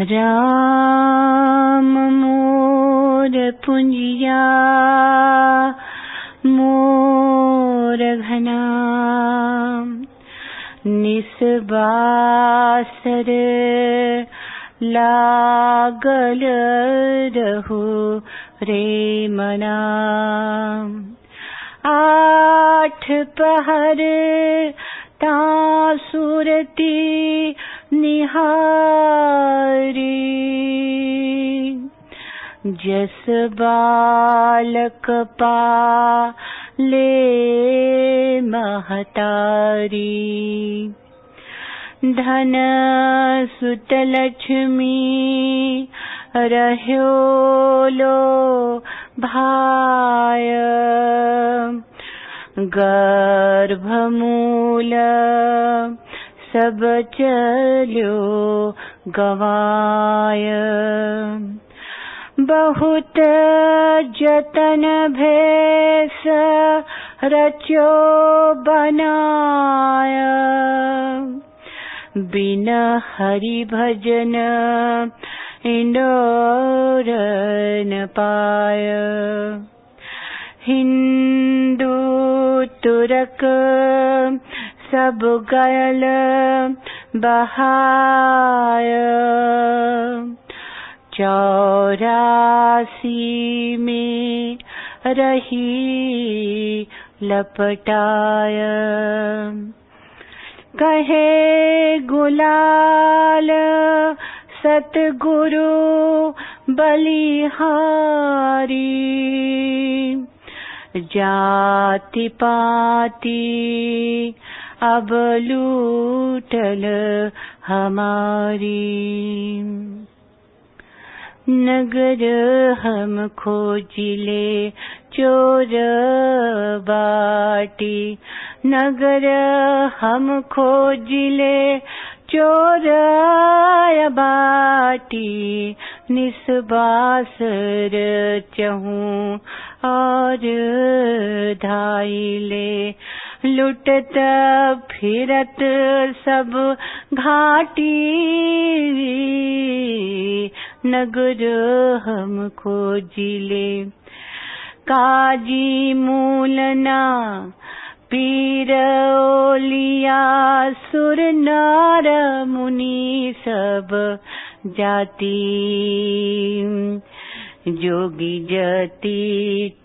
राम मोर पुंजिया मोर घना निस्बासर लागल रहु रे मना। आठ पहर तासुरती निहारी जस बालक पाले महतारी। धन सुत लक्ष्मी रह्यो लो भाय गर्भमूल सब चल्यो गवाय। बहुत जतन भेष रचो बनाय बिन हरि भजन इंदोर न पाय। हिंदू तुरक सब गयल बहाय 84 में रही लपटाय। कहे गुलाल सतगुरु बलिहारी जाति पाति अब लूटल हमारी। नगर हम खोजिले चोर बाटी नगर हम खोजिले चोर बाटी निस्बासर चहूँ और धाइले लुटत फिरत सब घाटी नगर हम खोजिले। काजी मूलना पीर ओलिया सुर नार मुनि सब जाति जोगी जति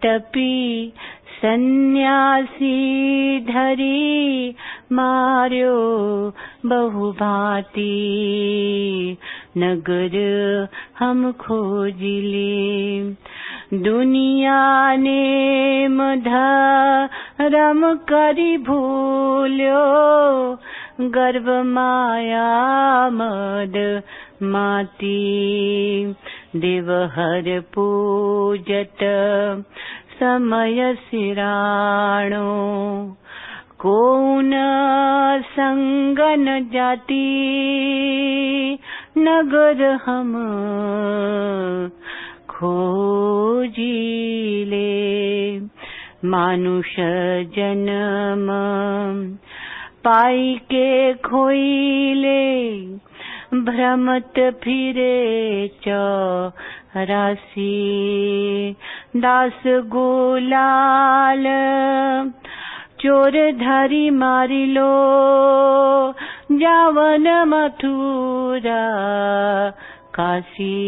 तपी सन्यासी धरी मार्यो बहुभांति नगर हम खोजिले। दुनिया ने धर्म करी भूल्यो गर्व माया मद माती देवहर पूजत समय सिराणो कौन संगन जाति नगर हम खोजिले। मानुष जन्म पाई के खोइले भ्रमत फिरे चौरासी दास गुलाल चोर धरी मारिलो जावन मथुरा काशी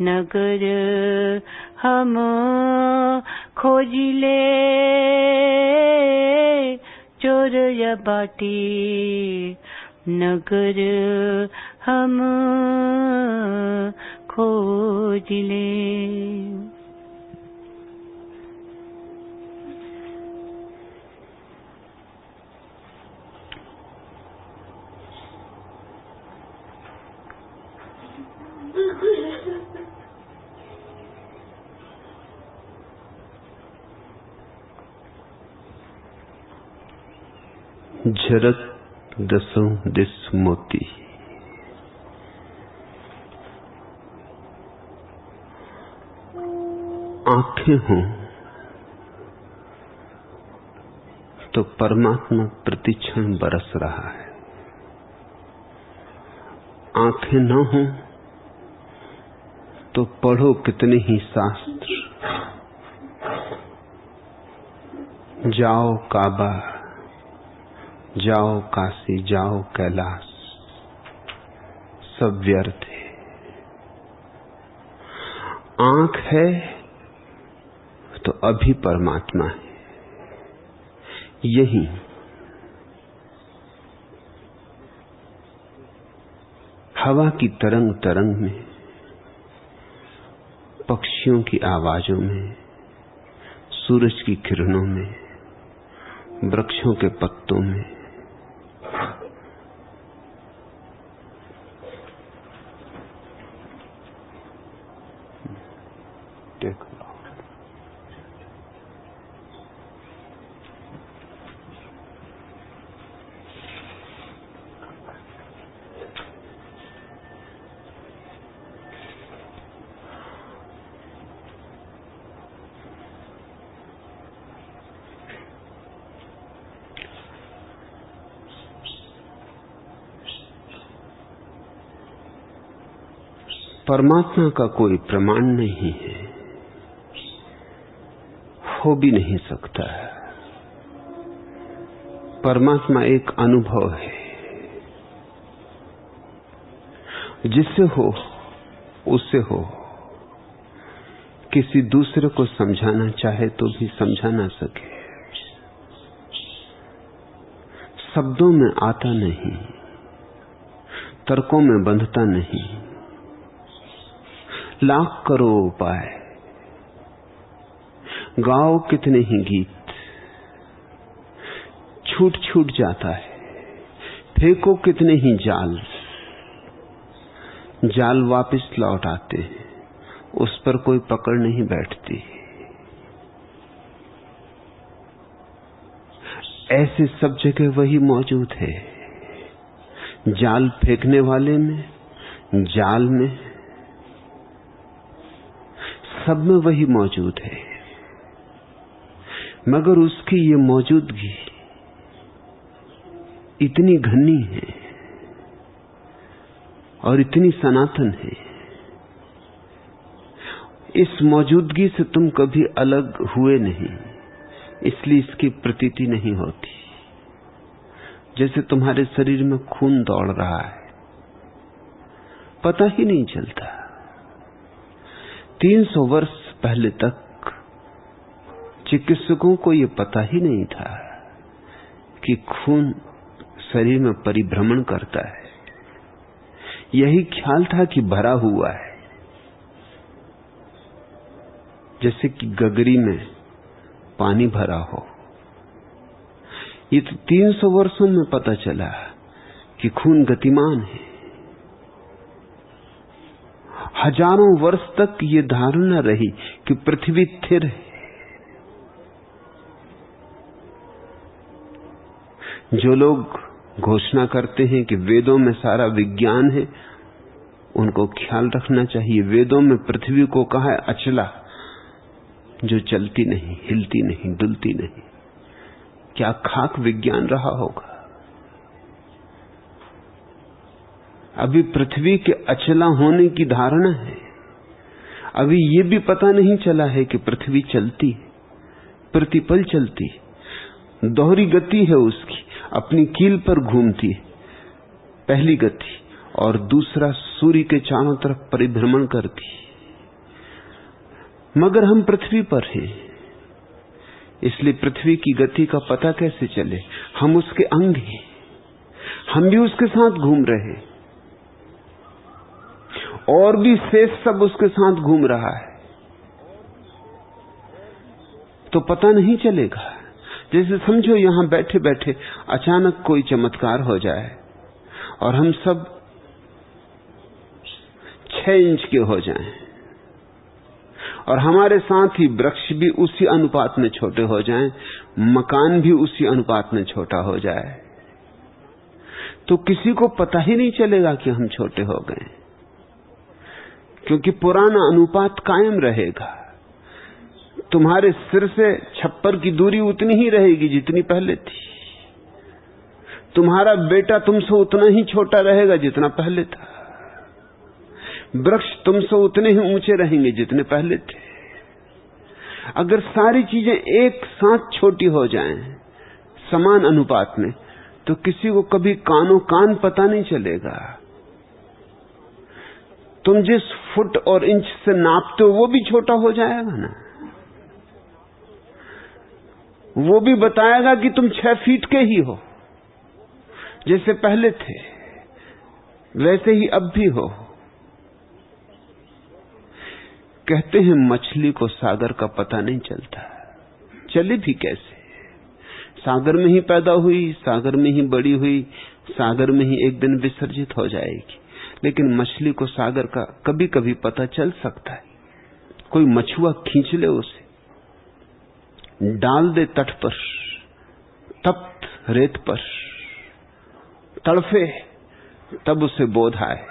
नगर हम खोजिले चोर या बाटी नगर हम खोजिले। झरत दसों दिस मोती आंखें हों तो परमात्मा प्रतिक्षण बरस रहा है। आंखें न हो तो पढ़ो कितने ही शास्त्र, जाओ काबा, जाओ काशी, जाओ कैलाश, सब व्यर्थ है। आंख है तो अभी परमात्मा है, यही हवा की तरंग तरंग में, पक्षियों की आवाजों में, सूरज की किरणों में, वृक्षों के पत्तों में, देखो परमात्मा का कोई प्रमाण नहीं है, हो भी नहीं सकता है। परमात्मा एक अनुभव है, जिससे हो उससे हो। किसी दूसरे को समझाना चाहे तो भी समझा ना सके, शब्दों में आता नहीं, तर्कों में बंधता नहीं। लाख करो उपाय, गाओ कितने ही गीत, छूट छूट जाता है। फेंको कितने ही जाल, जाल वापस लौट आते हैं, उस पर कोई पकड़ नहीं बैठती। ऐसे सब जगह वही मौजूद है, जाल फेंकने वाले में, जाल में, सब में वही मौजूद है। मगर उसकी ये मौजूदगी इतनी घनी है और इतनी सनातन है, इस मौजूदगी से तुम कभी अलग हुए नहीं, इसलिए इसकी प्रतीति नहीं होती। जैसे तुम्हारे शरीर में खून दौड़ रहा है, पता ही नहीं चलता। 300 वर्ष पहले तक चिकित्सकों को यह पता ही नहीं था कि खून शरीर में परिभ्रमण करता है। यही ख्याल था कि भरा हुआ है, जैसे कि गगरी में पानी भरा हो। ये तो 300 वर्षों में पता चला कि खून गतिमान है। हजारों वर्ष तक ये धारणा रही कि पृथ्वी स्थिर है। जो लोग घोषणा करते हैं कि वेदों में सारा विज्ञान है, उनको ख्याल रखना चाहिए। वेदों में पृथ्वी को कहा है अचला, जो चलती नहीं, हिलती नहीं, डुलती नहीं। क्या खाक विज्ञान रहा होगा? अभी पृथ्वी के अचला होने की धारणा है। अभी ये भी पता नहीं चला है कि पृथ्वी चलती है, प्रतिपल चलती है। दोहरी गति है उसकी, अपनी कील पर घूमती है, पहली गति, और दूसरा सूर्य के चारों तरफ परिभ्रमण करती है। मगर हम पृथ्वी पर हैं, इसलिए पृथ्वी की गति का पता कैसे चले? हम उसके अंग हैं, हम भी उसके साथ घूम रहे हैं, और भी शेष सब उसके साथ घूम रहा है, तो पता नहीं चलेगा। जैसे समझो यहां बैठे बैठे अचानक कोई चमत्कार हो जाए और हम सब 6 इंच के हो जाएं, और हमारे साथ ही वृक्ष भी उसी अनुपात में छोटे हो जाएं, मकान भी उसी अनुपात में छोटा हो जाए, तो किसी को पता ही नहीं चलेगा कि हम छोटे हो गए, क्योंकि पुराना अनुपात कायम रहेगा। तुम्हारे सिर से छप्पर की दूरी उतनी ही रहेगी जितनी पहले थी। तुम्हारा बेटा तुमसे उतना ही छोटा रहेगा जितना पहले था। वृक्ष तुमसे उतने ही ऊंचे रहेंगे जितने पहले थे। अगर सारी चीजें एक साथ छोटी हो जाएं समान अनुपात में, तो किसी को कभी कानो कान पता नहीं चलेगा। तुम जिस फुट और इंच से नापते हो वो भी छोटा हो जाएगा ना। वो भी बताएगा कि तुम 6 फीट के ही हो, जैसे पहले थे वैसे ही अब भी हो। कहते हैं मछली को सागर का पता नहीं चलता, चले भी कैसे। सागर में ही पैदा हुई, सागर में ही बड़ी हुई, सागर में ही एक दिन विसर्जित हो जाएगी। लेकिन मछली को सागर का कभी कभी पता चल सकता है। कोई मछुआ खींच ले उसे, डाल दे तट पर, तप्त रेत पर, तड़फे, तब उसे बोध आए,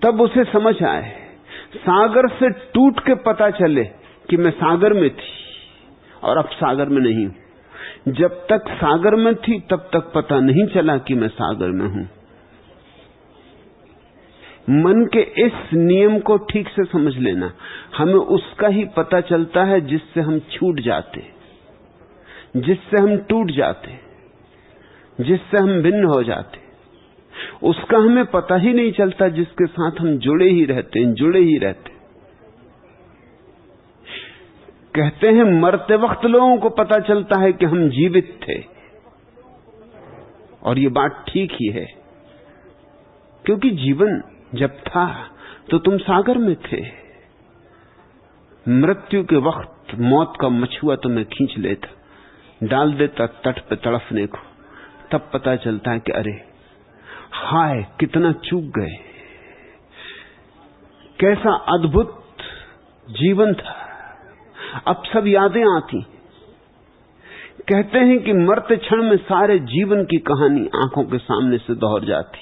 तब उसे समझ आए। सागर से टूट के पता चले कि मैं सागर में थी और अब सागर में नहीं हूं। जब तक सागर में थी तब तक पता नहीं चला कि मैं सागर में हूं। मन के इस नियम को ठीक से समझ लेना। हमें उसका ही पता चलता है जिससे हम छूट जाते, जिससे हम टूट जाते, जिससे हम भिन्न हो जाते। उसका हमें पता ही नहीं चलता जिसके साथ हम जुड़े ही रहते हैं, जुड़े ही रहते। कहते हैं मरते वक्त लोगों को पता चलता है कि हम जीवित थे, और ये बात ठीक ही है, क्योंकि जीवन जब था तो तुम सागर में थे। मृत्यु के वक्त मौत का मछुआ तुम्हें खींच लेता, डाल देता तट पे तड़फने को। तब पता चलता है कि अरे हाय कितना चूक गए, कैसा अद्भुत जीवन था। अब सब यादें आती। कहते हैं कि मरते क्षण में सारे जीवन की कहानी आंखों के सामने से दोहर जाती,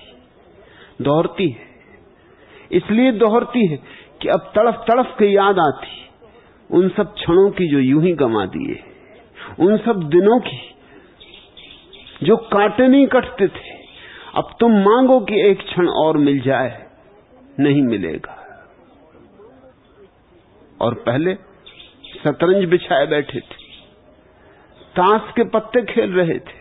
दोहरती है। इसलिए दोहरती है कि अब तड़फ तड़फ के याद आती उन सब क्षणों की जो यूं ही गंवा दिए, उन सब दिनों की जो कांटे नहीं कटते थे। अब तुम मांगो कि एक क्षण और मिल जाए, नहीं मिलेगा। और पहले शतरंज बिछाए बैठे थे, ताश के पत्ते खेल रहे थे,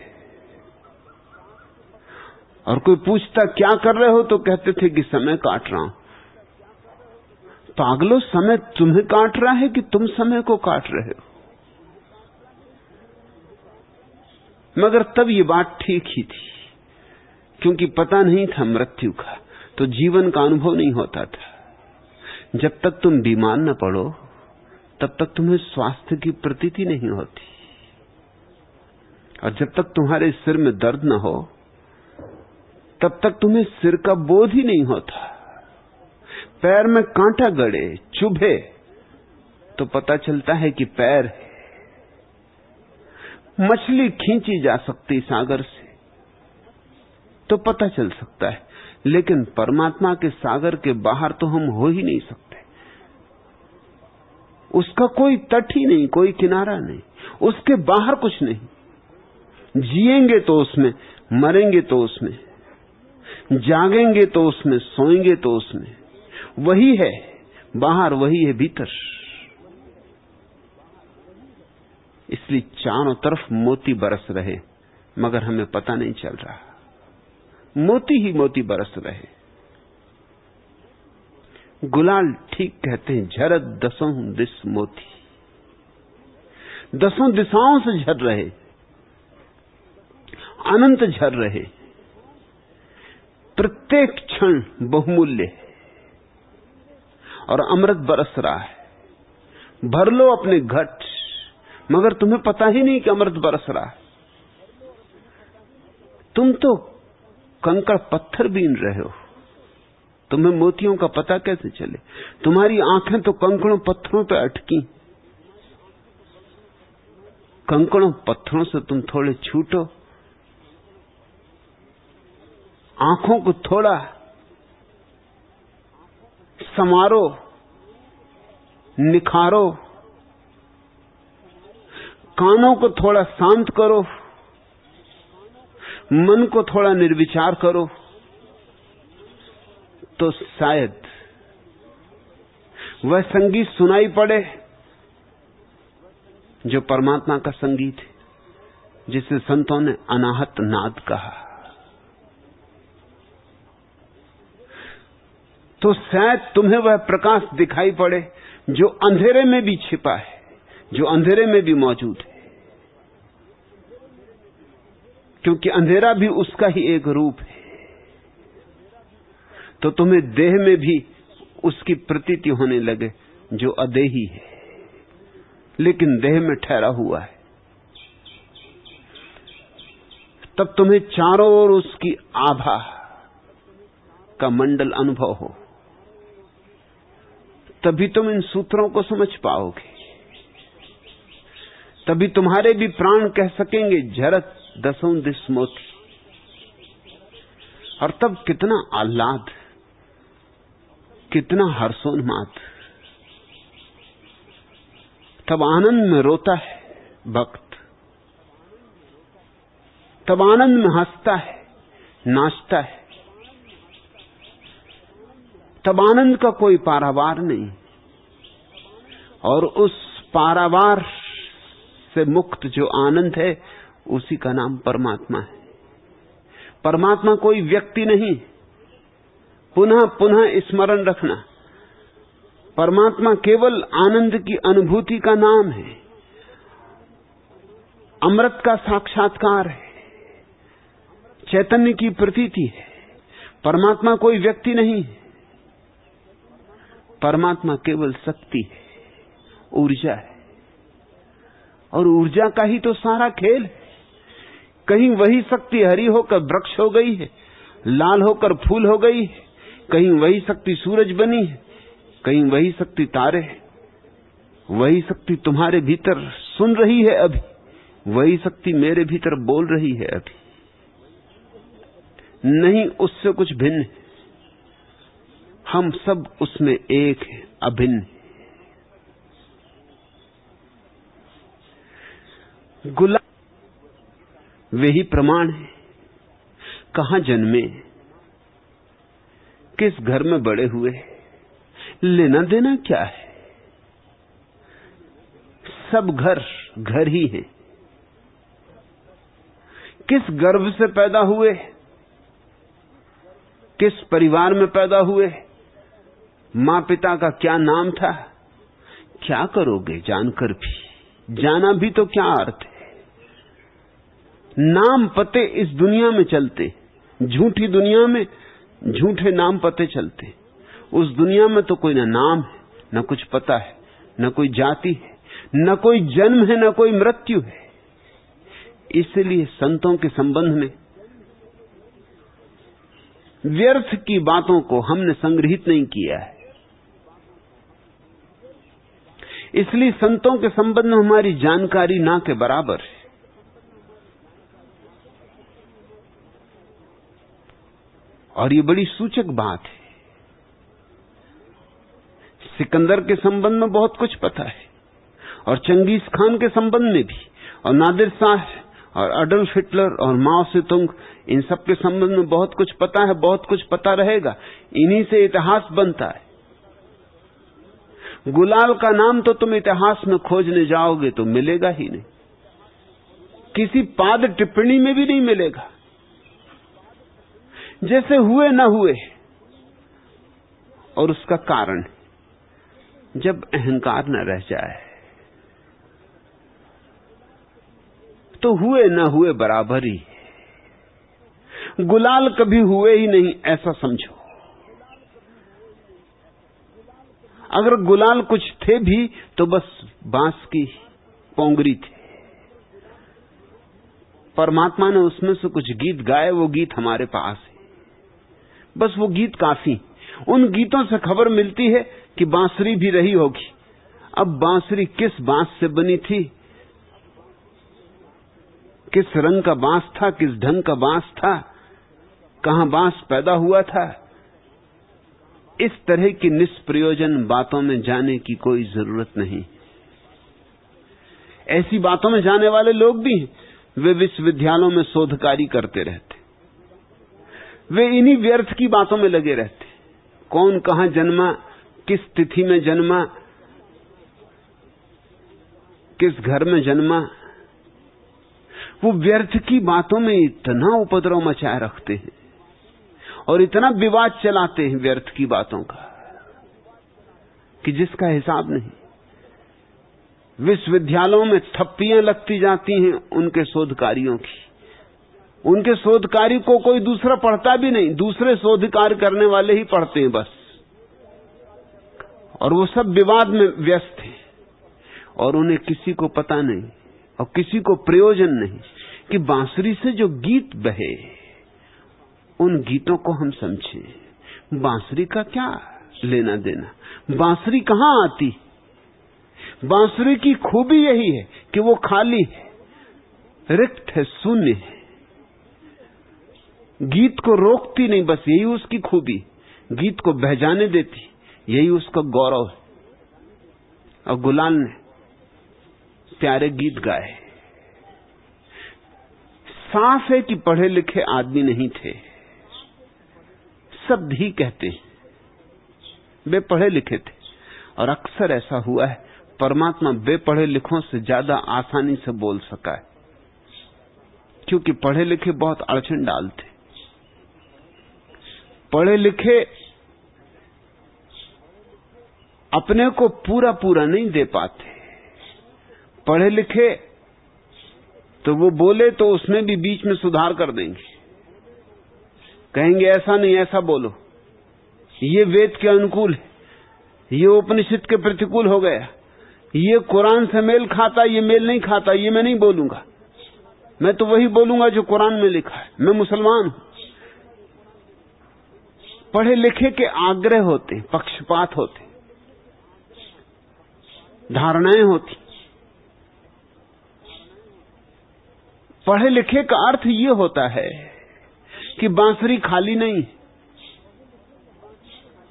और कोई पूछता क्या कर रहे हो तो कहते थे कि समय काट रहा हूं। पागलो, समय तुम्हें काट रहा है कि तुम समय को काट रहे हो? मगर तब ये बात ठीक ही थी, क्योंकि पता नहीं था मृत्यु का, तो जीवन का अनुभव नहीं होता था। जब तक तुम बीमार न पड़ो तब तक तुम्हें स्वास्थ्य की प्रतीति नहीं होती, और जब तक तुम्हारे सिर में दर्द न हो तब तक तुम्हें सिर का बोध ही नहीं होता। पैर में कांटा गड़े, चुभे, तो पता चलता है कि पैर है। मछली खींची जा सकती सागर से तो पता चल सकता है, लेकिन परमात्मा के सागर के बाहर तो हम हो ही नहीं सकते। उसका कोई तट ही नहीं, कोई किनारा नहीं, उसके बाहर कुछ नहीं। जिएंगे तो उसमें, मरेंगे तो उसमें, जागेंगे तो उसमें, सोएंगे तो उसमें। वही है बाहर, वही है भीतर। इसलिए चारों तरफ मोती बरस रहे, मगर हमें पता नहीं चल रहा। मोती ही मोती बरस रहे। गुलाल ठीक कहते हैं, झरत दसों दिस मोती। दसों दिशाओं से झर रहे, अनंत झर रहे। प्रत्येक क्षण बहुमूल्य है और अमृत बरस रहा है। भर लो अपने घट, मगर तुम्हें पता ही नहीं कि अमृत बरस रहा है। तुम तो कंकड़ पत्थर बीन रहे हो, तुम्हें मोतियों का पता कैसे चले? तुम्हारी आंखें तो कंकड़ों पत्थरों पे अटकी। कंकड़ों पत्थरों से तुम थोड़े छूटो, आंखों को थोड़ा समारो, निखारो, कानों को थोड़ा शांत करो, मन को थोड़ा निर्विचार करो, तो शायद वह संगीत सुनाई पड़े जो परमात्मा का संगीत है, जिसे संतों ने अनाहत नाद कहा। तो शायद तुम्हें वह प्रकाश दिखाई पड़े जो अंधेरे में भी छिपा है, जो अंधेरे में भी मौजूद है, क्योंकि अंधेरा भी उसका ही एक रूप है। तो तुम्हें देह में भी उसकी प्रतीति होने लगे जो अदेही है, लेकिन देह में ठहरा हुआ है। तब तुम्हें चारों ओर उसकी आभा का मंडल अनुभव हो, तभी तुम इन सूत्रों को समझ पाओगे। तभी तुम्हारे भी प्राण कह सकेंगे झरत दसों दिस मोती। और तब कितना आह्लाद, कितना हर्षोन्माद, तब आनंद में रोता है भक्त, तब आनंद में हंसता है, नाचता है, तब आनंद का कोई पारावार नहीं। और उस पारावार से मुक्त जो आनंद है, उसी का नाम परमात्मा है। परमात्मा कोई व्यक्ति नहीं, पुनः पुनः स्मरण रखना, परमात्मा केवल आनंद की अनुभूति का नाम है, अमृत का साक्षात्कार है, चैतन्य की प्रतीति है। परमात्मा कोई व्यक्ति नहीं है, परमात्मा केवल शक्ति है, ऊर्जा है। और ऊर्जा का ही तो सारा खेल है। कहीं वही शक्ति हरी होकर वृक्ष हो गई है, लाल होकर फूल हो गई है, कहीं वही शक्ति सूरज बनी है, कहीं वही शक्ति तारे है, वही शक्ति तुम्हारे भीतर सुन रही है अभी, वही शक्ति मेरे भीतर बोल रही है अभी। नहीं उससे कुछ भिन्न है, हम सब उसमें एक है, अभिन्न। गुलाब वे ही प्रमाण है, कहां जन्मे, किस घर में बड़े हुए, लेना देना क्या है। सब घर घर ही है। किस गर्भ से पैदा हुए, किस परिवार में पैदा हुए, मां पिता का क्या नाम था, क्या करोगे जानकर भी, जाना भी तो क्या अर्थ है। नाम पते इस दुनिया में चलते, झूठी दुनिया में झूठे नाम पते चलते। उस दुनिया में तो कोई न नाम है, न कुछ पता है, न कोई जाति है, न कोई जन्म है, न कोई मृत्यु है। इसलिए संतों के संबंध में व्यर्थ की बातों को हमने संग्रहित नहीं किया है। इसलिए संतों के संबंध में हमारी जानकारी ना के बराबर है। और ये बड़ी सूचक बात है। सिकंदर के संबंध में बहुत कुछ पता है, और चंगेज खान के संबंध में भी, और नादिर शाह और अडल्फ हिटलर और माओ सेतुंग, इन सब के संबंध में बहुत कुछ पता है, बहुत कुछ पता रहेगा। इन्हीं से इतिहास बनता है। गुलाल का नाम तो तुम इतिहास में खोजने जाओगे तो मिलेगा ही नहीं, किसी पाद टिप्पणी में भी नहीं मिलेगा। जैसे हुए न हुए, और उसका कारण जब अहंकार न रह जाए तो हुए न हुए बराबर ही। गुलाल कभी हुए ही नहीं ऐसा समझो। अगर गुलाल कुछ थे भी तो बस बांस की पोंगरी थे। परमात्मा ने उसमें से कुछ गीत गाए, वो गीत हमारे पास है, बस वो गीत काफी। उन गीतों से खबर मिलती है कि बांसुरी भी रही होगी। अब बांसुरी किस बांस से बनी थी, किस रंग का बांस था, किस ढंग का बांस था, कहां बांस पैदा हुआ था, इस तरह की निष्प्रयोजन बातों में जाने की कोई जरूरत नहीं। ऐसी बातों में जाने वाले लोग भी हैं, वे विश्वविद्यालयों में शोध कार्य करते रहते, वे इन्हीं व्यर्थ की बातों में लगे रहते। कौन कहां जन्मा, किस तिथि में जन्मा, किस घर में जन्मा, वो व्यर्थ की बातों में इतना उपद्रव मचाए रखते हैं और इतना विवाद चलाते हैं व्यर्थ की बातों का कि जिसका हिसाब नहीं। विश्वविद्यालयों में थप्पियां लगती जाती हैं उनके शोध कार्यों की। उनके शोध कार्य को कोई दूसरा पढ़ता भी नहीं, दूसरे शोध कार्य करने वाले ही पढ़ते हैं बस। और वो सब विवाद में व्यस्त हैं और उन्हें किसी को पता नहीं और किसी को प्रयोजन नहीं कि बांसुरी से जो गीत बहे उन गीतों को हम समझें। बांसुरी का क्या लेना देना, बांसुरी कहां आती। बांसुरी की खूबी यही है कि वो खाली है, रिक्त है, शून्य है, गीत को रोकती नहीं, बस यही उसकी खूबी। गीत को बह जाने देती, यही उसका गौरव है। और गुलाल ने प्यारे गीत गाए। साफ है कि पढ़े लिखे आदमी नहीं थे, शब्द ही कहते हैं, वे पढ़े लिखे थे। और अक्सर ऐसा हुआ है, परमात्मा बेपढ़े लिखों से ज्यादा आसानी से बोल सका है, क्योंकि पढ़े लिखे बहुत अड़चन डालते। पढ़े लिखे अपने को पूरा पूरा नहीं दे पाते। पढ़े लिखे तो वो बोले तो उसमें भी बीच में सुधार कर देंगे, कहेंगे ऐसा नहीं ऐसा बोलो, ये वेद के अनुकूल है, ये उपनिषद के प्रतिकूल हो गया, ये कुरान से मेल खाता, ये मेल नहीं खाता, ये मैं नहीं बोलूंगा, मैं तो वही बोलूंगा जो कुरान में लिखा है, मैं मुसलमान हूं। पढ़े लिखे के आग्रह होते, पक्षपात होते, धारणाएं होती। पढ़े लिखे का अर्थ यह होता है कि बांसुरी खाली नहीं,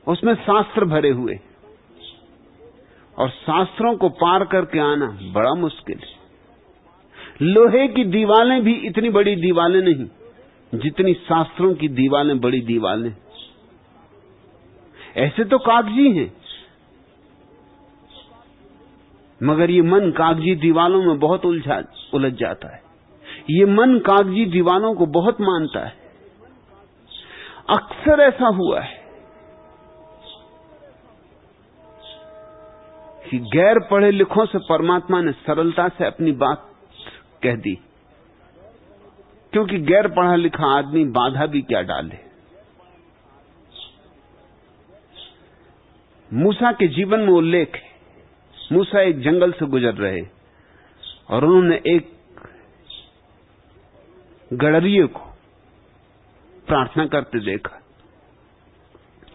उसमें शास्त्र भरे हुए, और शास्त्रों को पार करके आना बड़ा मुश्किल है। लोहे की दीवालें भी इतनी बड़ी दीवालें नहीं जितनी शास्त्रों की दीवालें बड़ी दीवालें। ऐसे तो कागजी हैं, मगर ये मन कागजी दीवालों में बहुत उलझ जाता है। ये मन कागजी दीवालों को बहुत मानता है। अक्सर ऐसा हुआ है कि गैर पढ़े लिखों से परमात्मा ने सरलता से अपनी बात कह दी, क्योंकि गैर पढ़ा लिखा आदमी बाधा भी क्या डाले। मूसा के जीवन में उल्लेख है, मूसा एक जंगल से गुजर रहे और उन्होंने एक गडरिये को प्रार्थना करते देखा।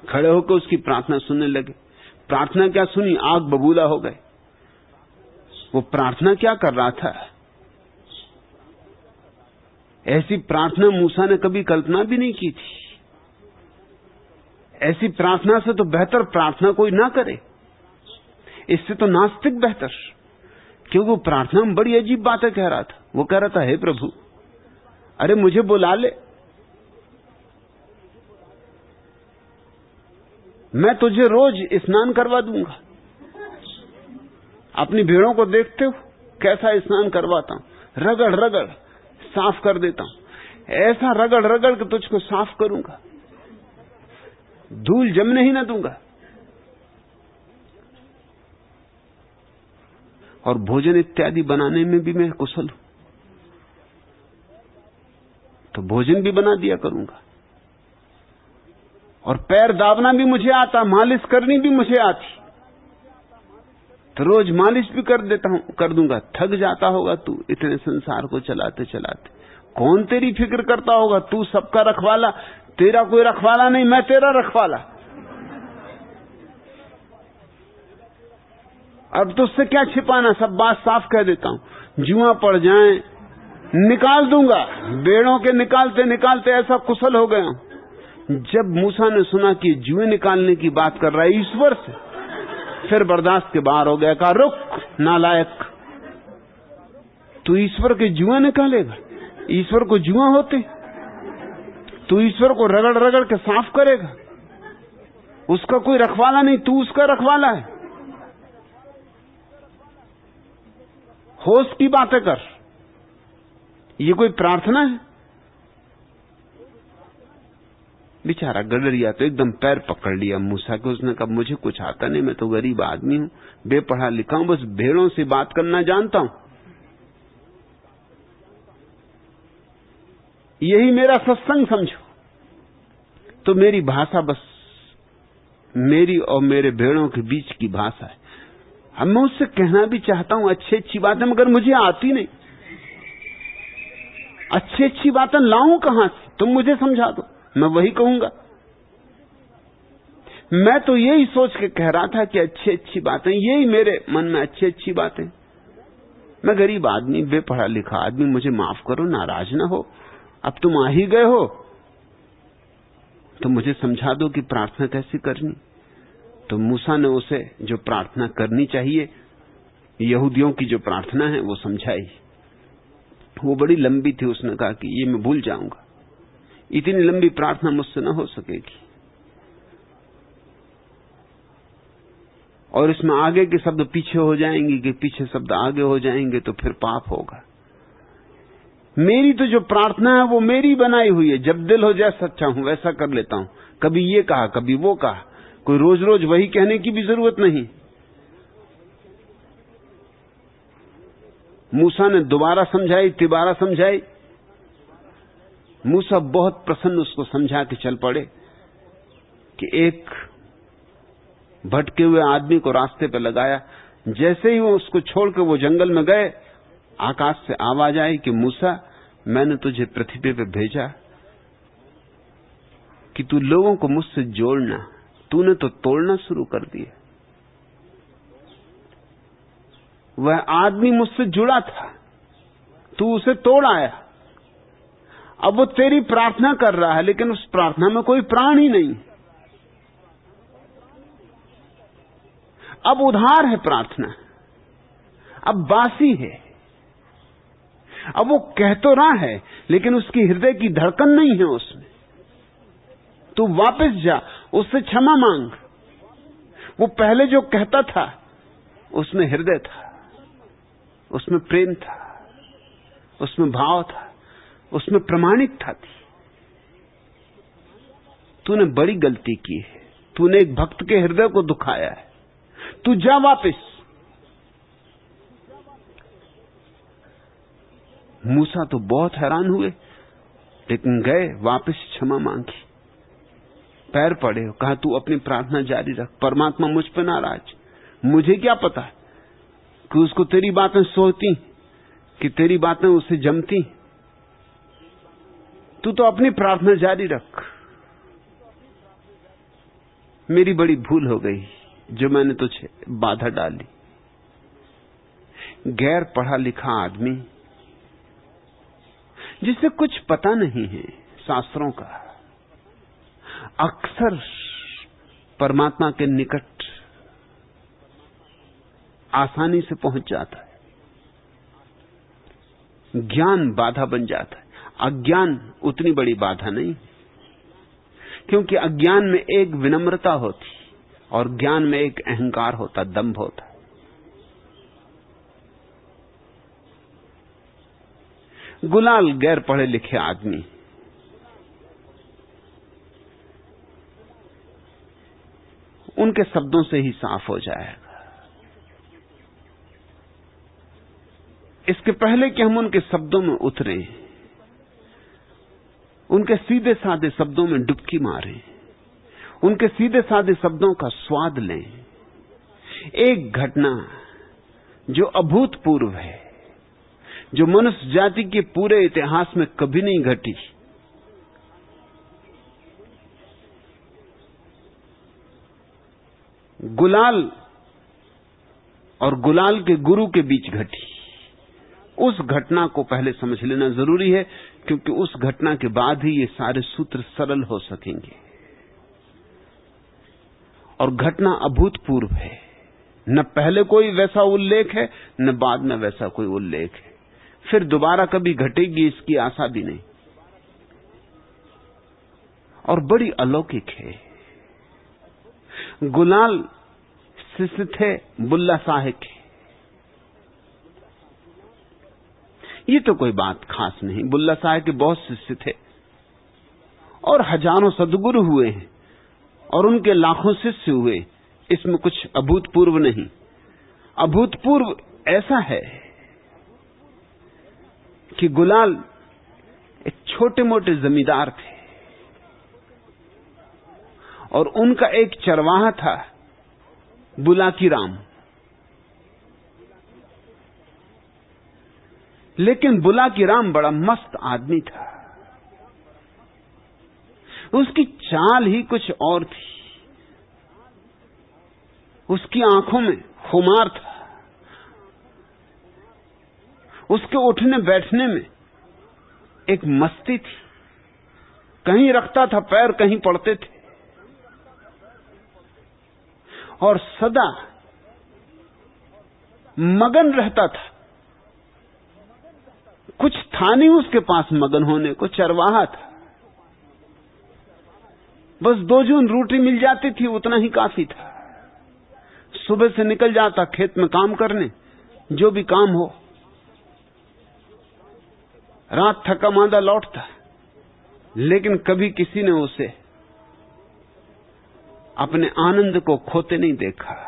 खड़े होकर उसकी प्रार्थना सुनने लगे। प्रार्थना क्या सुनी, आग बबूला हो गए। वो प्रार्थना क्या कर रहा था, ऐसी प्रार्थना मूसा ने कभी कल्पना भी नहीं की थी। ऐसी प्रार्थना से तो बेहतर प्रार्थना कोई ना करे, इससे तो नास्तिक बेहतर, क्योंकि वो प्रार्थना में बड़ी अजीब बातें कह रहा था। वो कह रहा था, हे प्रभु, अरे मुझे बुला ले, मैं तुझे रोज स्नान करवा दूंगा। अपनी भेड़ों को देखते हो कैसा स्नान करवाता हूं, रगड़ रगड़ साफ कर देता हूं, ऐसा रगड़ रगड़ के तुझको साफ करूंगा, धूल जमने ही ना दूंगा। और भोजन इत्यादि बनाने में भी मैं कुशल हूं, तो भोजन भी बना दिया करूंगा। और पैर दाबना भी मुझे आता, मालिश करनी भी मुझे आती, तो रोज मालिश भी कर दूंगा। थक जाता होगा तू इतने संसार को चलाते चलाते, कौन तेरी फिक्र करता होगा, तू सबका रखवाला, तेरा कोई रखवाला नहीं, मैं तेरा रखवाला। अब तुझसे क्या छिपाना, सब बात साफ कह देता हूं। जुआ पड़ जाए निकाल दूंगा, बेड़ों के निकालते निकालते ऐसा कुशल हो गया हूं जब मूसा ने सुना कि जुए निकालने की बात कर रहा है ईश्वर से, फिर बर्दाश्त के बाहर हो गया, कहा रुक नालायक, तू ईश्वर के जुआ निकालेगा? ईश्वर को जुआ होते? तू ईश्वर को रगड़ रगड़ के साफ करेगा? उसका कोई रखवाला नहीं, तू उसका रखवाला है। होश की बातें कर, ये कोई प्रार्थना है? बेचारा गडरिया तो एकदम पैर पकड़ लिया मूसा के। उसने कहा मुझे कुछ आता नहीं, मैं तो गरीब आदमी हूं, बेपढ़ा लिखा हूं, बस भेड़ों से बात करना जानता हूं, यही मेरा सत्संग समझो। तो मेरी भाषा बस मेरी और मेरे भेड़ों के बीच की भाषा है। अब मैं उससे कहना भी चाहता हूं अच्छी अच्छी बातें, मगर मुझे आती नहीं। अच्छी अच्छी बातें लाऊं कहां से? तुम मुझे समझा दो, मैं वही कहूंगा। मैं तो यही सोच के कह रहा था कि अच्छी अच्छी बातें, यही मेरे मन में अच्छी अच्छी बातें। मैं गरीब आदमी, बेपढ़ा लिखा आदमी, मुझे माफ करो, नाराज ना हो। अब तुम आ ही गए हो तो मुझे समझा दो कि प्रार्थना कैसे करनी। तो मूसा ने उसे जो प्रार्थना करनी चाहिए, यहूदियों की जो प्रार्थना है, वो समझाई। वो बड़ी लंबी थी। उसने कहा कि ये मैं भूल जाऊंगा, इतनी लंबी प्रार्थना मुझसे न हो सकेगी, और इसमें आगे के शब्द पीछे हो जाएंगे कि पीछे शब्द आगे हो जाएंगे, तो फिर पाप होगा। मेरी तो जो प्रार्थना है वो मेरी बनाई हुई है। जब दिल हो जाए सच्चा हूं वैसा कर लेता हूं। कभी ये कहा, कभी वो कहा, कोई रोज रोज वही कहने की भी जरूरत नहीं। मूसा ने दोबारा समझाई, तिबारा समझाई। मूसा बहुत प्रसन्न उसको समझा के चल पड़े कि एक भटके हुए आदमी को रास्ते पे लगाया। जैसे ही वो उसको छोड़ के वो जंगल में गए, आकाश से आवाज आई कि मूसा, मैंने तुझे पृथ्वी पे भेजा कि तू लोगों को मुझसे जोड़ना, तूने तो तोड़ना शुरू कर दिया। वह आदमी मुझसे जुड़ा था, तू उसे तोड़ आया। अब वो तेरी प्रार्थना कर रहा है, लेकिन उस प्रार्थना में कोई प्राण ही नहीं। अब उधार है प्रार्थना, अब बासी है। अब वो कह तो रहा है, लेकिन उसकी हृदय की धड़कन नहीं है उसमें। तू वापस जा, उससे क्षमा मांग। वो पहले जो कहता था उसमें हृदय था, उसमें प्रेम था, उसमें भाव था, उसमें प्रामाणिकता थी। तूने बड़ी गलती की है, तूने एक भक्त के हृदय को दुखाया है, तू जा वापस। मूसा तो बहुत हैरान हुए, लेकिन गए वापस, क्षमा मांगी, पैर पड़े, कहा तू अपनी प्रार्थना जारी रख, परमात्मा मुझ पर नाराज। मुझे क्या पता कि उसको तेरी बातें सोती, कि तेरी बातें उसे जमती। तू तो अपनी प्रार्थना जारी रख। मेरी बड़ी भूल हो गई जो मैंने तुझे बाधा डाली। गैर पढ़ा लिखा आदमी जिसे कुछ पता नहीं है शास्त्रों का, अक्सर परमात्मा के निकट आसानी से पहुंच जाता है। ज्ञान बाधा बन जाता है, अज्ञान उतनी बड़ी बाधा नहीं, क्योंकि अज्ञान में एक विनम्रता होती और ज्ञान में एक अहंकार होता, दंभ होता। गुलाल गैर पढ़े लिखे आदमी, उनके शब्दों से ही साफ हो जाएगा। इसके पहले कि हम उनके शब्दों में उतरे, उनके सीधे साधे शब्दों में डुबकी मारें, उनके सीधे साधे शब्दों का स्वाद लें। एक घटना जो अभूतपूर्व है, जो मनुष्य जाति के पूरे इतिहास में कभी नहीं घटी, गुलाल और गुलाल के गुरु के बीच घटी। उस घटना को पहले समझ लेना जरूरी है, क्योंकि उस घटना के बाद ही ये सारे सूत्र सरल हो सकेंगे। और घटना अभूतपूर्व है, न पहले कोई वैसा उल्लेख है न बाद में वैसा कोई उल्लेख है, फिर दोबारा कभी घटेगी इसकी आशा भी नहीं, और बड़ी अलौकिक है। गुलाल शिष्य थे बुल्ला साहेब के, ये तो कोई बात खास नहीं। बुल्ला साहेब के बहुत शिष्य थे और हजारों सद्गुरु हुए हैं और उनके लाखों शिष्य हुए, इसमें कुछ अभूतपूर्व नहीं। अभूतपूर्व ऐसा है कि गुलाल एक छोटे मोटे जमींदार थे और उनका एक चरवाहा था बुलाकी राम। लेकिन बुलाकी राम बड़ा मस्त आदमी था, उसकी चाल ही कुछ और थी, उसकी आंखों में खुमार था, उसके उठने बैठने में एक मस्ती थी, कहीं रखता था पैर कहीं पड़ते थे, और सदा मगन रहता था। कुछ था नहीं उसके पास मगन होने को, चरवाहा था, बस 2 जून रोटी मिल जाती थी उतना ही काफी था। सुबह से निकल जाता खेत में काम करने, जो भी काम हो, रात थका मांदा लौटता, लेकिन कभी किसी ने उसे अपने आनंद को खोते नहीं देखा।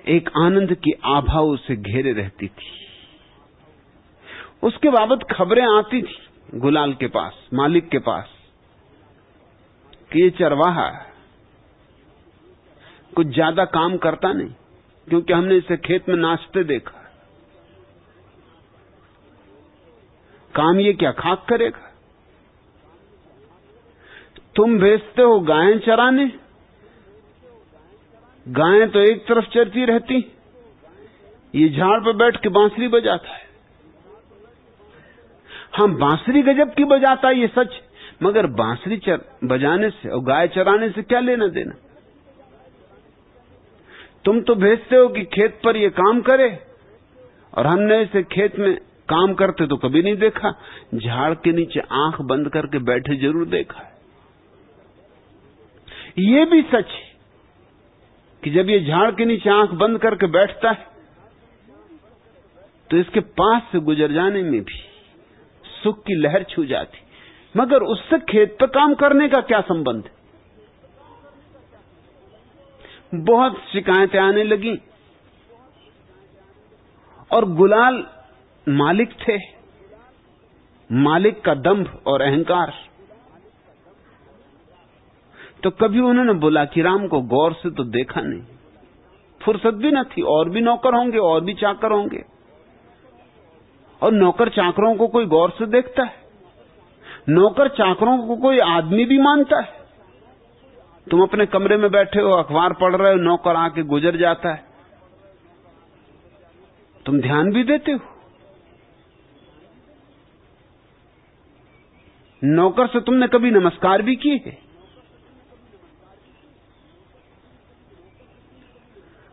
एक आनंद की आभा उसे घेरे रहती थी। उसके बाबत खबरें आती थी गुलाल के पास, मालिक के पास, कि ये चरवाहा कुछ ज्यादा काम करता नहीं, क्योंकि हमने इसे खेत में नाचते देखा। काम ये क्या खाक करेगा? तुम भेजते हो गायें चराने, गायें तो एक तरफ चरती रहती, ये झाड़ पर बैठ के बांसुरी बजाता है। हम बांसुरी गजब की बजाता है, ये सच, मगर बांसुरी बजाने से और गाय चराने से क्या लेना देना? तुम तो भेजते हो कि खेत पर ये काम करे, और हमने इसे खेत में काम करते तो कभी नहीं देखा, झाड़ के नीचे आंख बंद करके बैठे जरूर देखा है। ये भी सच है कि जब ये झाड़ के नीचे आंख बंद करके बैठता है तो इसके पास से गुजर जाने में भी सुख की लहर छू जाती, मगर उससे खेत पर काम करने का क्या संबंध? बहुत शिकायतें आने लगी, और गुलाल मालिक थे, मालिक का दंभ और अहंकार। तो कभी उन्होंने बुलाकी राम को गौर से तो देखा नहीं, फुर्सत भी न थी, और भी नौकर होंगे और भी चाकर होंगे, और नौकर चाकरों को कोई गौर से देखता है? नौकर चाकरों को कोई आदमी भी मानता है? तुम अपने कमरे में बैठे हो, अखबार पढ़ रहे हो, नौकर आके गुजर जाता है, तुम ध्यान भी देते हो? नौकर से तुमने कभी नमस्कार भी किए है?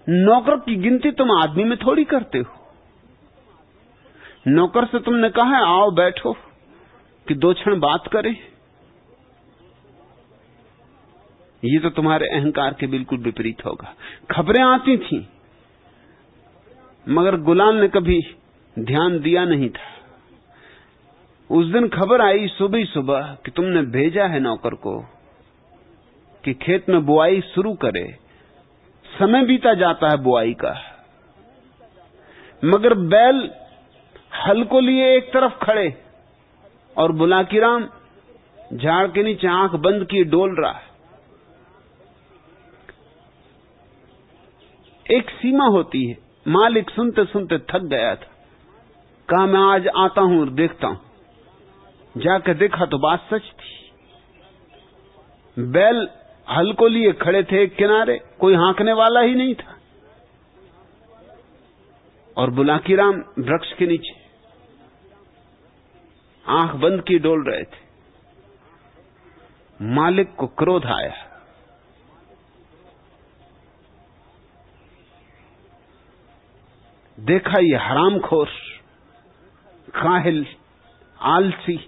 नौकर की गिनती तुम आदमी में थोड़ी करते हो। नौकर से तुमने कहा है आओ बैठो कि 2 क्षण बात करें, ये तो तुम्हारे अहंकार के बिल्कुल विपरीत होगा। खबरें आती थीं, मगर गुलाल ने कभी ध्यान दिया नहीं था। उस दिन खबर आई सुबह सुबह कि तुमने भेजा है नौकर को कि खेत में बुआई शुरू करे। समय बीता जाता है बुआई का, मगर बैल हल को लिए एक तरफ खड़े और बुलाकी राम झाड़ के नीचे आंख बंद किए डोल रहा है। एक सीमा होती है। मालिक सुनते सुनते थक गया था, कहा मैं आज आता हूं और देखता हूं। जाकर देखा तो बात सच थी। बैल हल को लिए खड़े थे एक किनारे, कोई हाँकने वाला ही नहीं था। और बुलाकी राम वृक्ष के नीचे आंख बंद की डोल रहे थे। मालिक को क्रोध आया। देखा ये हरामखोर, काहिल, आलसी,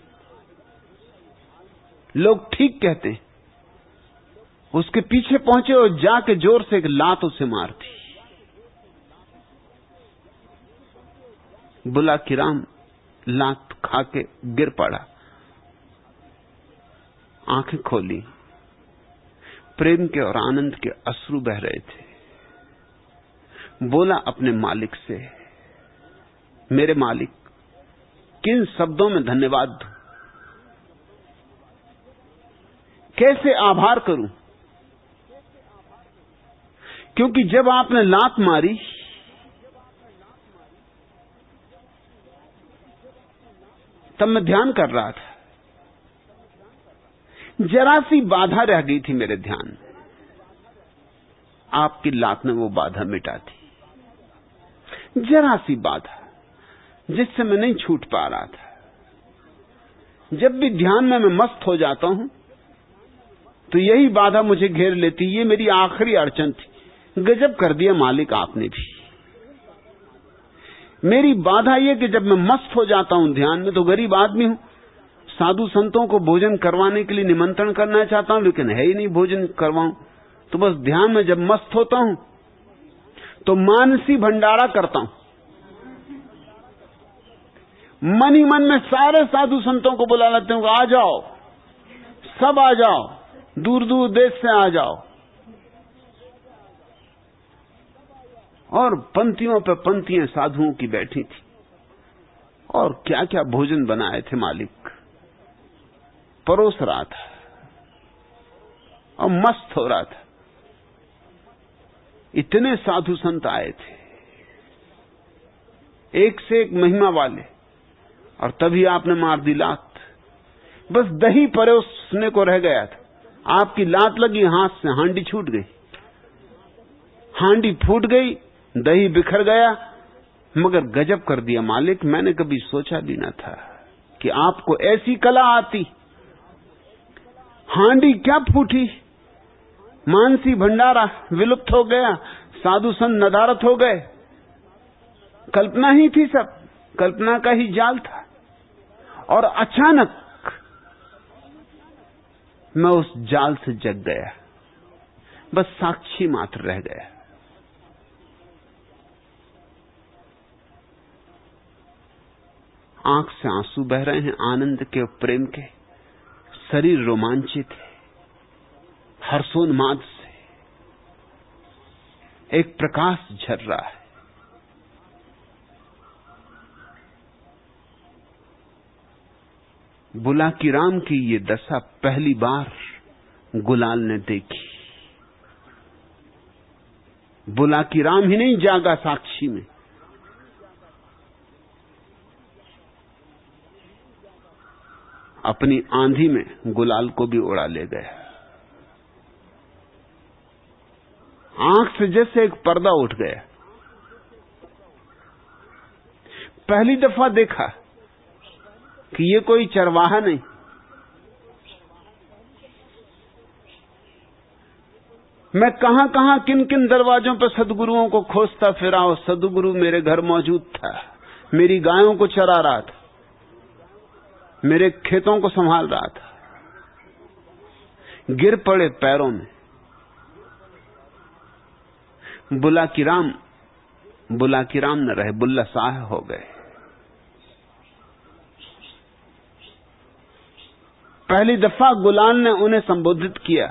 लोग ठीक कहते हैं। उसके पीछे पहुंचे और जाके जोर से एक लात उसे मार दी। बुलाकी राम लात खा के गिर पड़ा। आंखें खोली, प्रेम के और आनंद के अश्रु बह रहे थे। बोला अपने मालिक से, मेरे मालिक, किन शब्दों में धन्यवाद दूं, कैसे आभार करूं? क्योंकि जब आपने लात मारी तब मैं ध्यान कर रहा था, जरा सी बाधा रह गई थी मेरे ध्यान में। आपकी लात ने वो बाधा मिटा दी। जरा सी बाधा जिससे मैं नहीं छूट पा रहा था। जब भी ध्यान में मैं मस्त हो जाता हूं तो यही बाधा मुझे घेर लेती। ये मेरी आखिरी अड़चन थी। गजब कर दिया मालिक आपने भी। मेरी बाधा यह कि जब मैं मस्त हो जाता हूं ध्यान में, तो गरीब आदमी हूं, साधु संतों को भोजन करवाने के लिए निमंत्रण करना चाहता हूं, लेकिन है ही नहीं भोजन करवाऊं। तो बस ध्यान में जब मस्त होता हूं तो मानसी भंडारा करता हूं। मन ही मन में सारे साधु संतों को बुला लेते हूं, आ जाओ, सब आ जाओ, दूर दूर देश से आ जाओ। और पंक्तियों पर पंक्तियां साधुओं की बैठी थी। और क्या क्या भोजन बनाए थे मालिक, परोस रहा था और मस्त हो रहा था। इतने साधु संत आए थे, एक से एक महिमा वाले, और तभी आपने मार दी लात। बस दही परोसने को रह गया था, आपकी लात लगी, हाथ से हांडी छूट गई, हांडी फूट गई, दही बिखर गया। मगर गजब कर दिया मालिक, मैंने कभी सोचा भी न था कि आपको ऐसी कला आती। हांडी क्या फूटी, मानसी भंडारा विलुप्त हो गया, साधु संत नदारत हो गए। कल्पना ही थी, सब कल्पना का ही जाल था। और अचानक मैं उस जाल से जग गया, बस साक्षी मात्र रह गया। आंख से आंसू बह रहे हैं आनंद के और प्रेम के, शरीर रोमांचित है, हर्षोन्माद से एक प्रकाश झर रहा है। बुलाकी राम की ये दशा पहली बार गुलाल ने देखी। बुलाकी राम ही नहीं जागा साक्षी में, अपनी आंधी में गुलाल को भी उड़ा ले गया। आंख से जैसे एक पर्दा उठ गया। पहली दफा देखा कि ये कोई चरवाहा नहीं, मैं कहां कहां किन किन दरवाजों पर सदगुरुओं को खोजता फिरा और सदगुरु मेरे घर मौजूद था, मेरी गायों को चरा रहा था, मेरे खेतों को संभाल रहा था। गिर पड़े पैरों में। बुलाकी राम न रहे, बुल्ला शाह हो गए। पहली दफा गुलाल ने उन्हें संबोधित किया,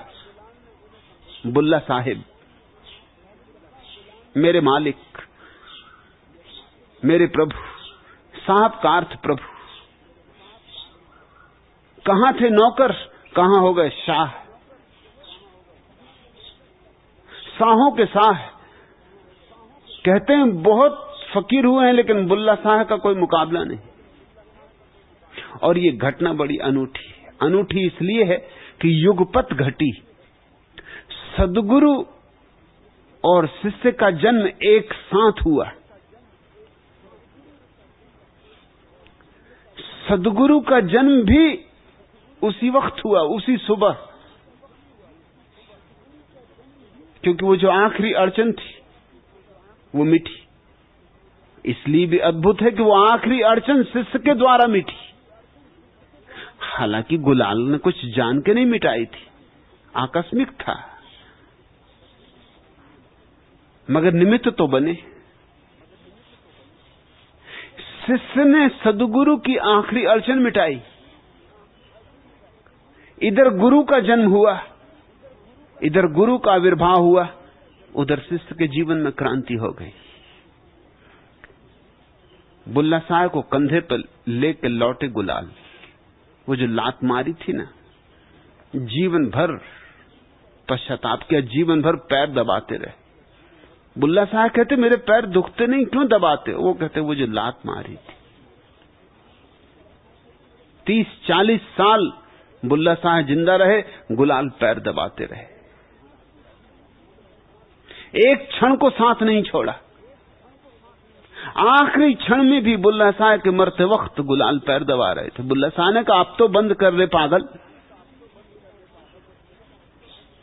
बुल्ला साहिब, मेरे मालिक, मेरे प्रभु। साहब का अर्थ प्रभु। कहां थे नौकर, कहां हो गए शाह, शाहों के शाह। कहते हैं बहुत फकीर हुए हैं, लेकिन बुल्ला शाह का कोई मुकाबला नहीं। और ये घटना बड़ी अनूठी इसलिए है कि युगपत घटी। सद्गुरु और शिष्य का जन्म एक साथ हुआ। सद्गुरु का जन्म भी उसी वक्त हुआ, उसी सुबह, क्योंकि वो जो आखिरी अड़चन थी वो मिटी। इसलिए भी अद्भुत है कि वो आखिरी अड़चन शिष्य के द्वारा मिटी। हालांकि गुलाल ने कुछ जान के नहीं मिटाई थी, आकस्मिक था, मगर निमित्त तो बने। शिष्य ने सद्गुरु की आखिरी अड़चन मिटाई। इधर गुरु का जन्म हुआ, इधर गुरु का आविर्भाव हुआ, उधर शिष्य के जीवन में क्रांति हो गई। बुल्ला साहब को कंधे पर लेकर लौटे गुलाल, वो जो लात मारी थी ना, जीवन भर पश्चाताप किया, जीवन भर पैर दबाते रहे। बुल्ला साहब कहते मेरे पैर दुखते नहीं, क्यों दबाते? वो कहते वो जो लात मारी थी। 30-40 साल बुल्ला साहब जिंदा रहे, गुलाल पैर दबाते रहे, एक क्षण को साथ नहीं छोड़ा। आखिरी क्षण में भी बुल्ला साहब के मरते वक्त गुलाल पैर दबा रहे थे। बुल्ला साहब ने कहा अब तो बंद कर दे पागल,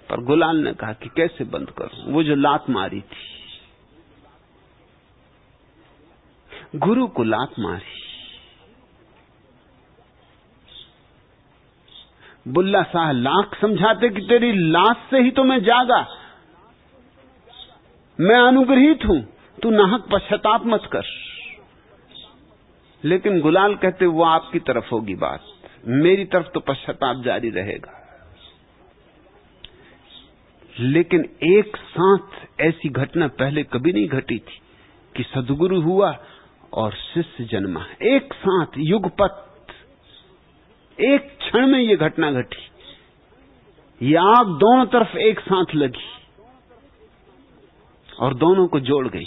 पर गुलाल ने कहा कि कैसे बंद करूं, वो जो लात मारी थी। गुरु को लात मारी। बुल्ला साहब लाख समझाते कि तेरी लाश से ही तो मैं जागा, मैं अनुग्रहित हूं, तू नाहक पश्चाताप मत कर। लेकिन गुलाल कहते वो आपकी तरफ होगी बात, मेरी तरफ तो पश्चाताप जारी रहेगा। लेकिन एक साथ ऐसी घटना पहले कभी नहीं घटी थी कि सद्गुरु हुआ और शिष्य जन्मा। एक साथ युगपत, एक क्षण में यह घटना घटी। ये आग दोनों तरफ एक साथ लगी और दोनों को जोड़ गई।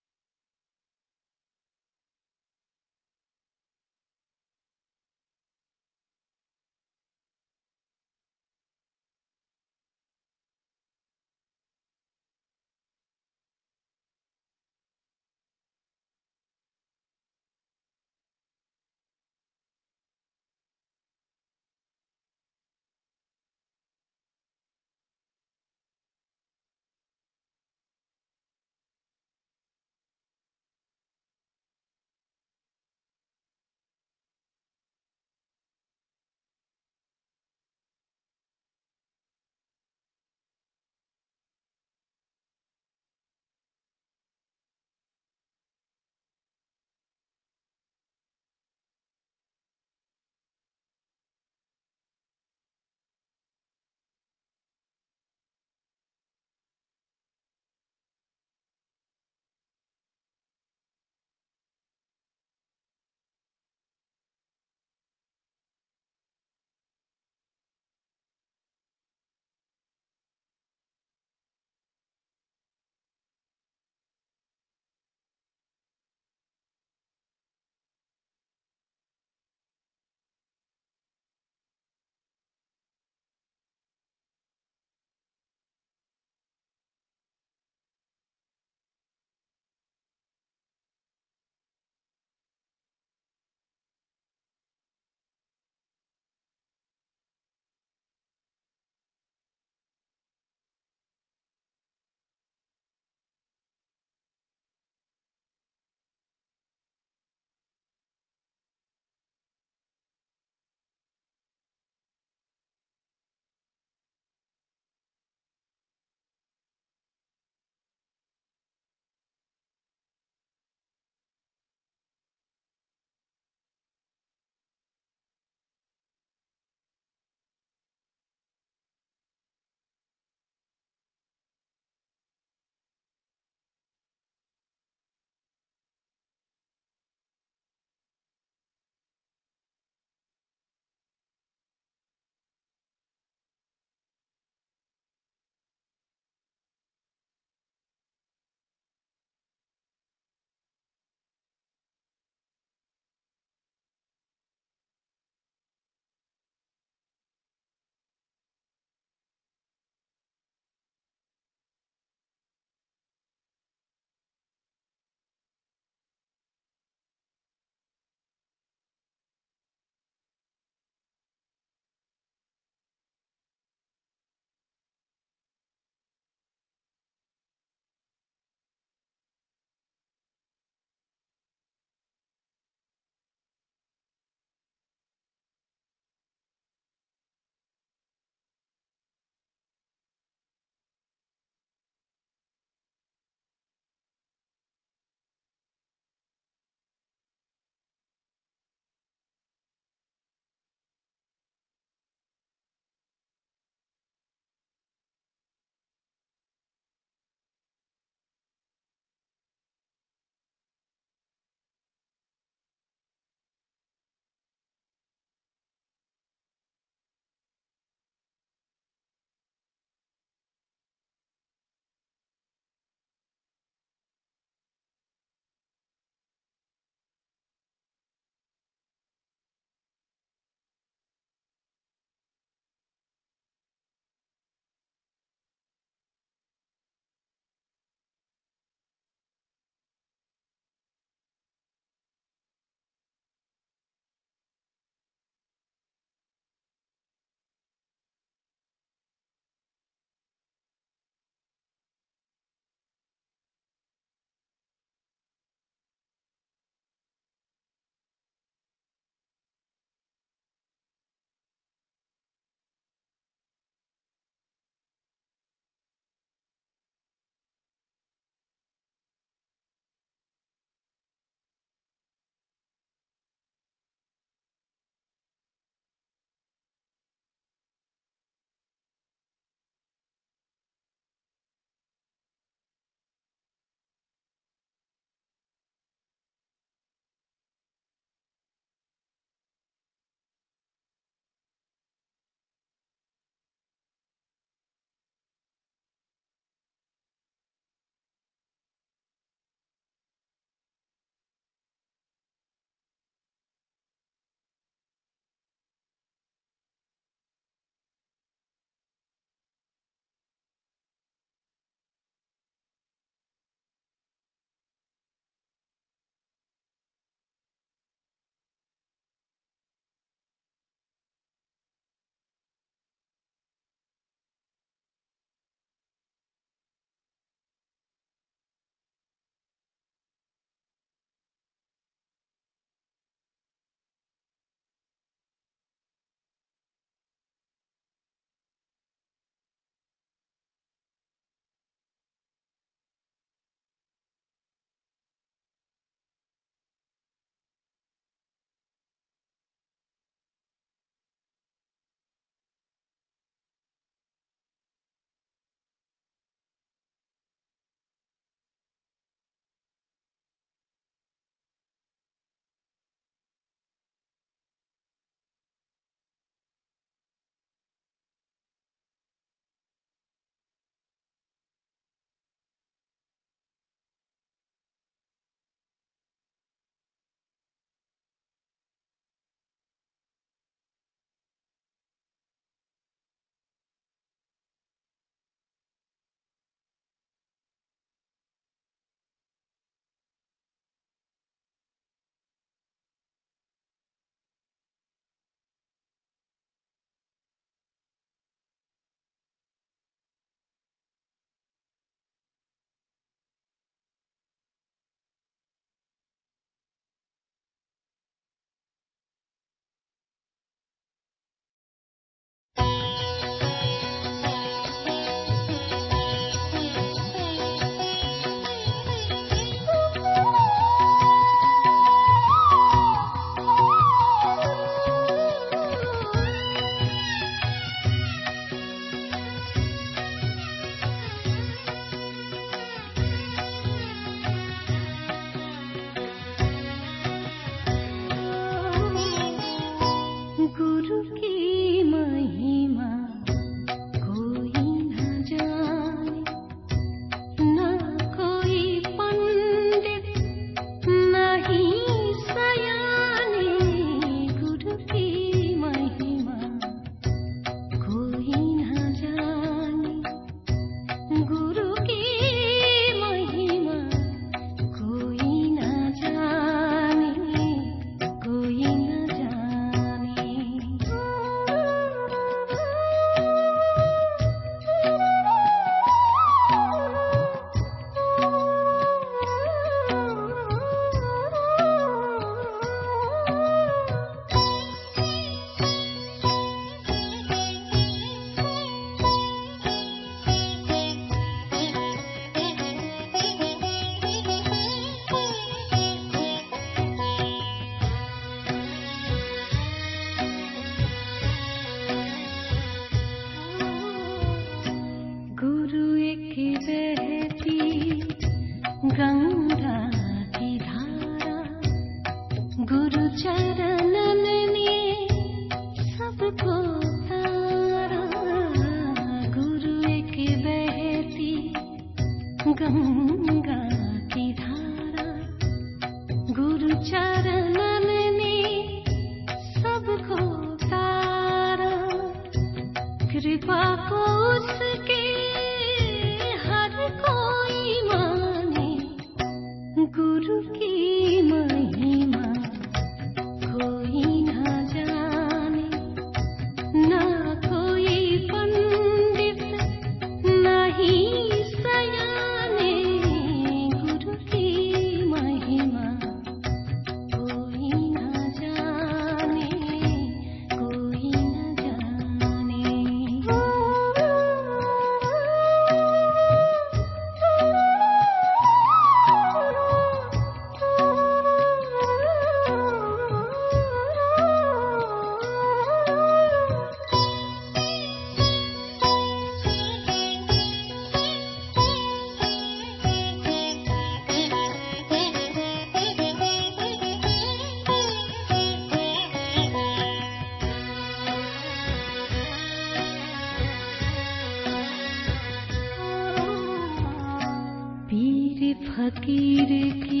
फकीर की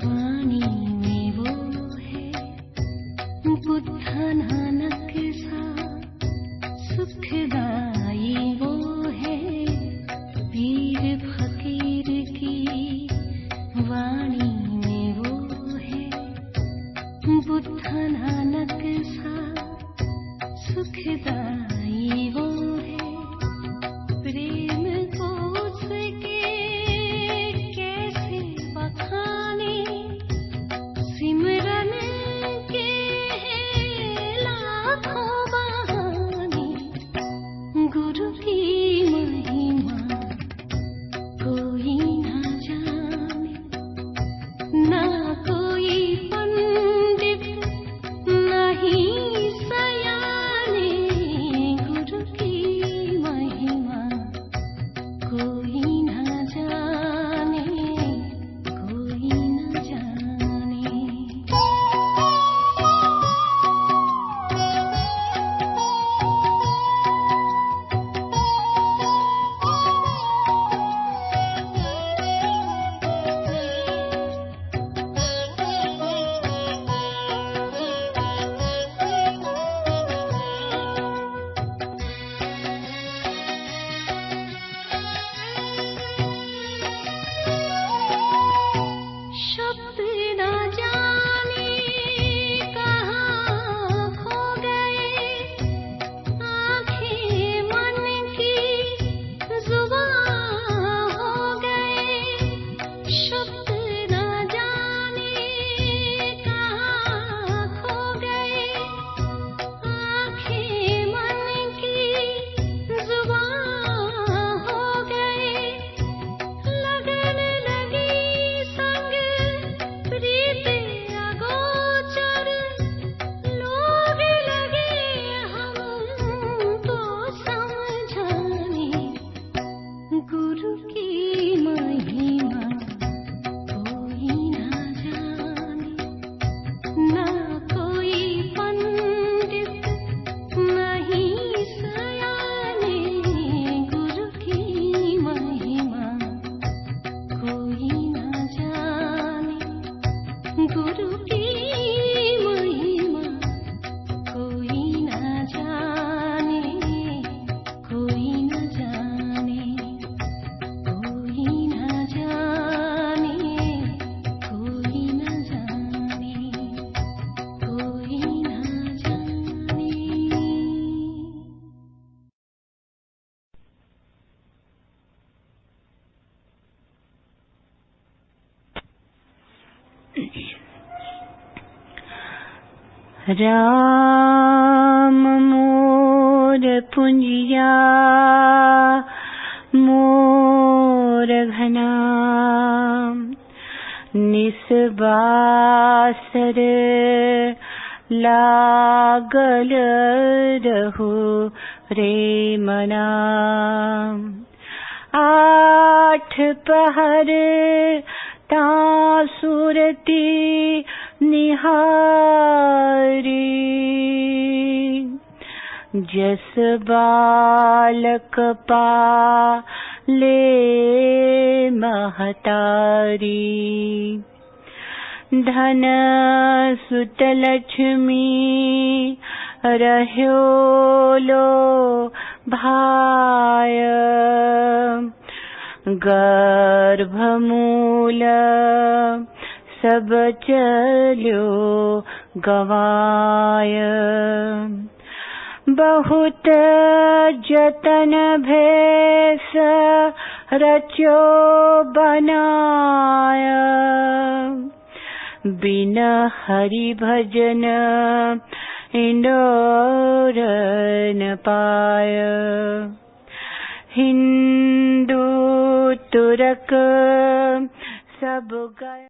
वाणी में वो है बुद्ध नानक सा सुखदाई वो है। पीर फकीर की वाणी में वो है बुद्ध नानक सा सुखदाई वो है। प्रेम को उसके कैसे बखाने सिमरन के हैं लाखों बहाने। गुरु की महिमा कोई ना जाने, ना कोई पंडित नहीं सयाने। गुरु की महिमा कोई ना जाने, कोई ना जाने। शब्द ना जाने कहाँ खो गए, आँखें मन की जुबां हो गए। शब्द ना जाने कहाँ खो गए, आँखें मन की जुबां हो गए। लगन लगी संग प्रीत अगोचर, लोग लगे हमको समझाने। गुरु की महिमा कोई ना जाने, ना कोई पंडित नहीं सयाने। गुरु की महिमा कोई ना जाने, गुरु की महिमा कोई ना जाने, कोई ना जाने, कोई ना जाने, कोई ना जाने, कोई ना जाने। राम मोर पुंजिया मोर घना, निस्बासर लागल रहु रे मना। आठ पहर तासुरती निहारी। जस बालक पाले महतारी। धन सुत लक्ष्मी रह्यो लो भाय। गर्भमूल सब चल्यो गवाय। बहुत जतन भेष रच्यो बनाय। बिन हरि भजन इंदोर न पाय। हिंदू तुरक सब गया।